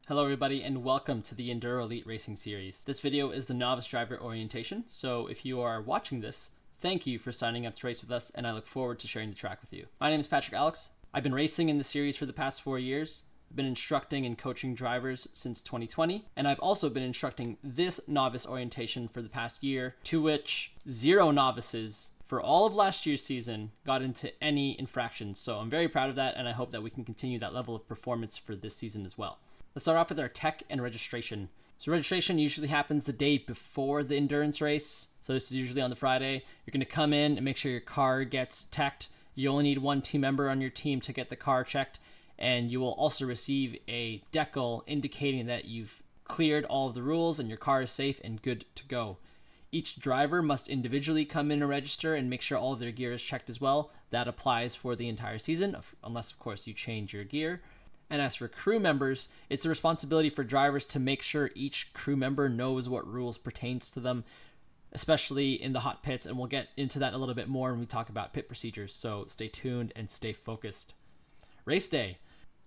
Hello everybody and welcome to the Enduro Elite Racing Series. This video is the novice driver orientation, so if you are watching this, thank you for signing up to race with us and I look forward to sharing the track with you. My name is Patrick Alex. I've been racing in the series for the past 4 years. I've been instructing and coaching drivers since 2020, and I've also been instructing this novice orientation for the past year, to which 0 novices for all of last year's season got into any infractions. So I'm very proud of that, and I hope that we can continue that level of performance for this season as well. Let's start off with our tech and registration. So registration usually happens the day before the endurance race. So this is usually on the Friday. You're going to come in and make sure your car gets teched. You only need 1 team member on your team to get the car checked. And you will also receive a decal indicating that you've cleared all of the rules and your car is safe and good to go. Each driver must individually come in and register and make sure all of their gear is checked as well. That applies for the entire season, unless of course you change your gear. And as for crew members, it's a responsibility for drivers to make sure each crew member knows what rules pertains to them, especially in the hot pits, and we'll get into that a little bit more when we talk about pit procedures, so stay tuned and stay focused. Race day.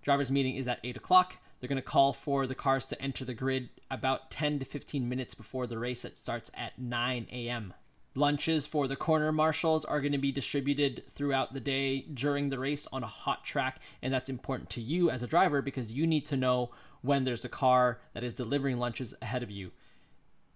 Drivers' meeting is at 8 o'clock. They're going to call for the cars to enter the grid about 10 to 15 minutes before the race that starts at 9 a.m. Lunches for the corner marshals are going to be distributed throughout the day during the race on a hot track, and that's important to you as a driver because you need to know when there's a car that is delivering lunches ahead of you.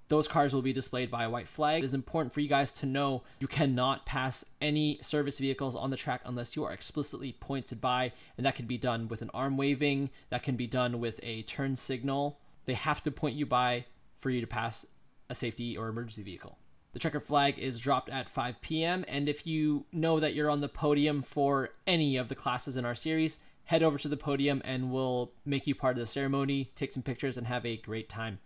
Those cars will be displayed by a white flag. It is important for you guys to know you cannot pass any service vehicles on the track unless you are explicitly pointed by, and that can be done with an arm waving, that can be done with a turn signal. They have to point you by for you to pass a safety or emergency vehicle. The checker flag is dropped at 5 p.m. and if you know that you're on the podium for any of the classes in our series, head over to the podium and we'll make you part of the ceremony, take some pictures, and have a great time.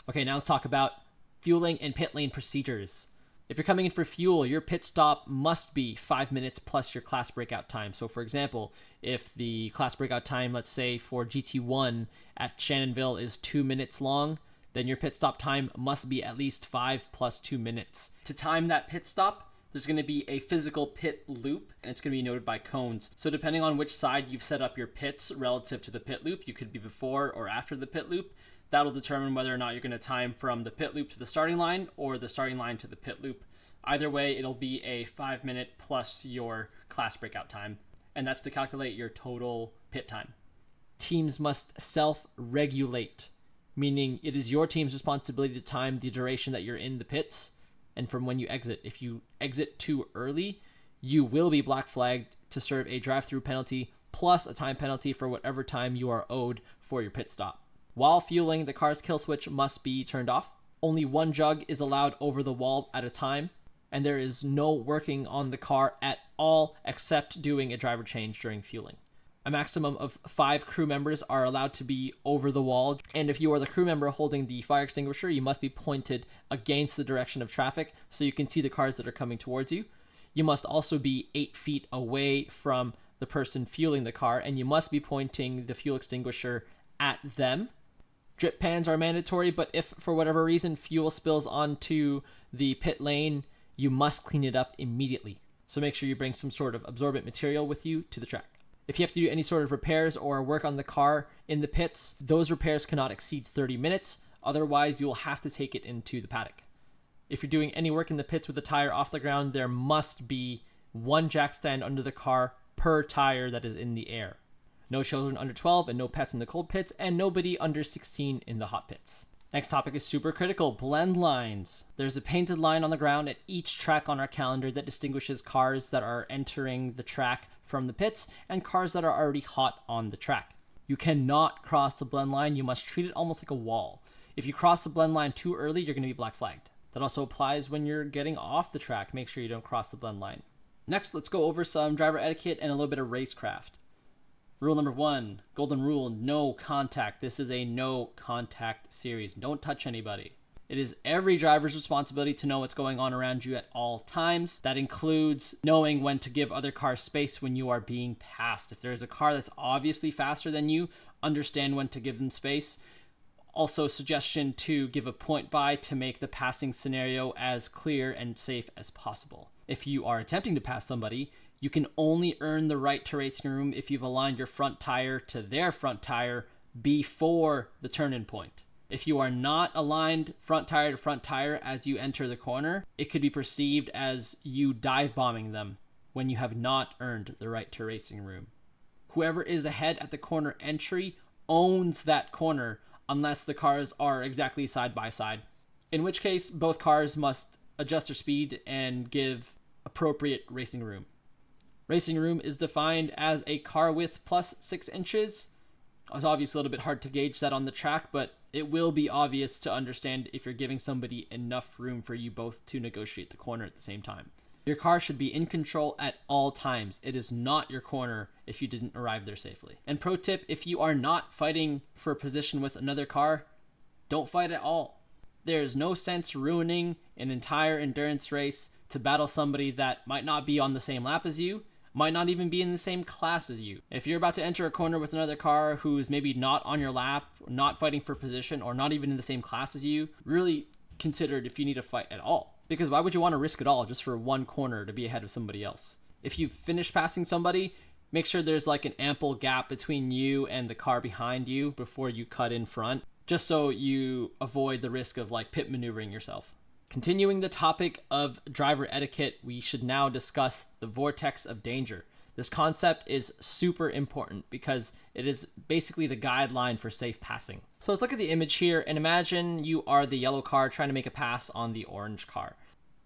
Okay, now let's talk about fueling and pit lane procedures. If you're coming in for fuel, your pit stop must be 5 minutes plus your class breakout time. So for example, if the class breakout time, let's say for GT1 at Shannonville is 2 minutes long, then your pit stop time must be at least 5 plus 2 minutes. To time that pit stop, there's going to be a physical pit loop, and it's going to be noted by cones. So depending on which side you've set up your pits relative to the pit loop, you could be before or after the pit loop. That'll determine whether or not you're going to time from the pit loop to the starting line or the starting line to the pit loop. Either way, it'll be a 5 minute plus your class breakout time, and that's to calculate your total pit time. Teams must self-regulate, meaning it is your team's responsibility to time the duration that you're in the pits and from when you exit. If you exit too early, you will be black flagged to serve a drive-through penalty plus a time penalty for whatever time you are owed for your pit stop. While fueling, the car's kill switch must be turned off. Only 1 jug is allowed over the wall at a time, and there is no working on the car at all except doing a driver change during fueling. A maximum of 5 crew members are allowed to be over the wall, and if you are the crew member holding the fire extinguisher, you must be pointed against the direction of traffic so you can see the cars that are coming towards you. You must also be 8 feet away from the person fueling the car, and you must be pointing the fuel extinguisher at them. Drip pans are mandatory, but if for whatever reason fuel spills onto the pit lane, you must clean it up immediately. So make sure you bring some sort of absorbent material with you to the track. If you have to do any sort of repairs or work on the car in the pits, those repairs cannot exceed 30 minutes. Otherwise, you will have to take it into the paddock. If you're doing any work in the pits with the tire off the ground, there must be 1 jack stand under the car per tire that is in the air. No children under 12 and no pets in the cold pits, and nobody under 16 in the hot pits. Next topic is super critical, blend lines. There's a painted line on the ground at each track on our calendar that distinguishes cars that are entering the track from the pits and cars that are already hot on the track. You cannot cross the blend line. You must treat it almost like a wall. If you cross the blend line too early, you're going to be black flagged. That also applies when you're getting off the track. Make sure you don't cross the blend line. Next, let's go over some driver etiquette and a little bit of racecraft. Rule number 1, golden rule, no contact. This is a no contact series. Don't touch anybody. It is every driver's responsibility to know what's going on around you at all times. That includes knowing when to give other cars space when you are being passed. If there's a car that's obviously faster than you, understand when to give them space. Also, suggestion to give a point by to make the passing scenario as clear and safe as possible. If you are attempting to pass somebody, you can only earn the right to racing room if you've aligned your front tire to their front tire before the turn-in point. If you are not aligned front tire to front tire as you enter the corner, it could be perceived as you dive bombing them when you have not earned the right to racing room. Whoever is ahead at the corner entry owns that corner unless the cars are exactly side by side, in which case both cars must adjust their speed and give appropriate racing room. Racing room is defined as a car width plus 6 inches. It's obviously a little bit hard to gauge that on the track, but it will be obvious to understand if you're giving somebody enough room for you both to negotiate the corner at the same time. Your car should be in control at all times. It is not your corner if you didn't arrive there safely. And pro tip, if you are not fighting for position with another car, don't fight at all. There is no sense ruining an entire endurance race to battle somebody that might not be on the same lap as you, might not even be in the same class as you. If you're about to enter a corner with another car who's maybe not on your lap, not fighting for position, or not even in the same class as you, really consider if you need to fight at all. Because why would you want to risk it all just for one corner to be ahead of somebody else? If you finish passing somebody, make sure there's like an ample gap between you and the car behind you before you cut in front, just so you avoid the risk of like pit maneuvering yourself. Continuing the topic of driver etiquette, we should now discuss the vortex of danger. This concept is super important because it is basically the guideline for safe passing. So let's look at the image here and imagine you are the yellow car trying to make a pass on the orange car.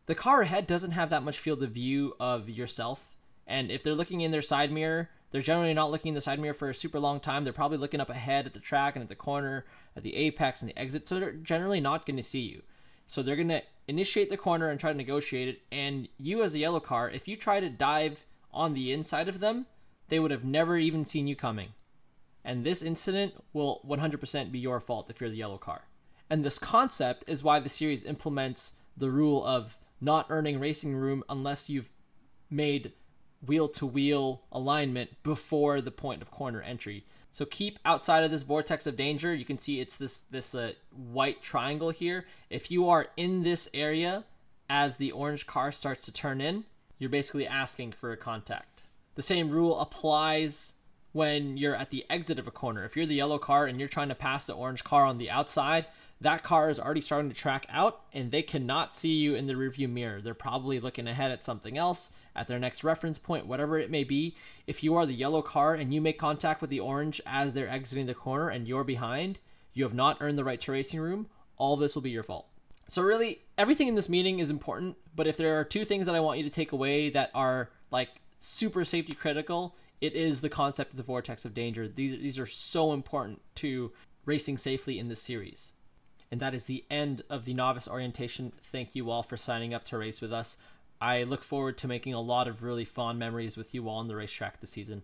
The car ahead doesn't have that much field of view of yourself, and if they're looking in their side mirror, they're generally not looking in the side mirror for a super long time. They're probably looking up ahead at the track and at the corner, at the apex and the exit, so they're generally not going to see you. So they're going to initiate the corner and try to negotiate it, and you as a yellow car, if you try to dive on the inside of them, they would have never even seen you coming. And this incident will 100% be your fault if you're the yellow car. And this concept is why the series implements the rule of not earning racing room unless you've made wheel-to-wheel alignment before the point of corner entry. So keep outside of this vortex of danger. You can see it's this white triangle here. If you are in this area as the orange car starts to turn in, you're basically asking for a contact. The same rule applies when you're at the exit of a corner. If you're the yellow car and you're trying to pass the orange car on the outside, that car is already starting to track out and they cannot see you in the rearview mirror. They're probably looking ahead at something else, at their next reference point, whatever it may be. If you are the yellow car and you make contact with the orange as they're exiting the corner and you're behind, you have not earned the right to racing room. All this will be your fault. So really, everything in this meeting is important, but if there are two things that I want you to take away that are like super safety critical, it is the concept of the vortex of danger. These are so important to racing safely in this series. And that is the end of the novice orientation. Thank you all for signing up to race with us. I look forward to making a lot of really fond memories with you all on the racetrack this season.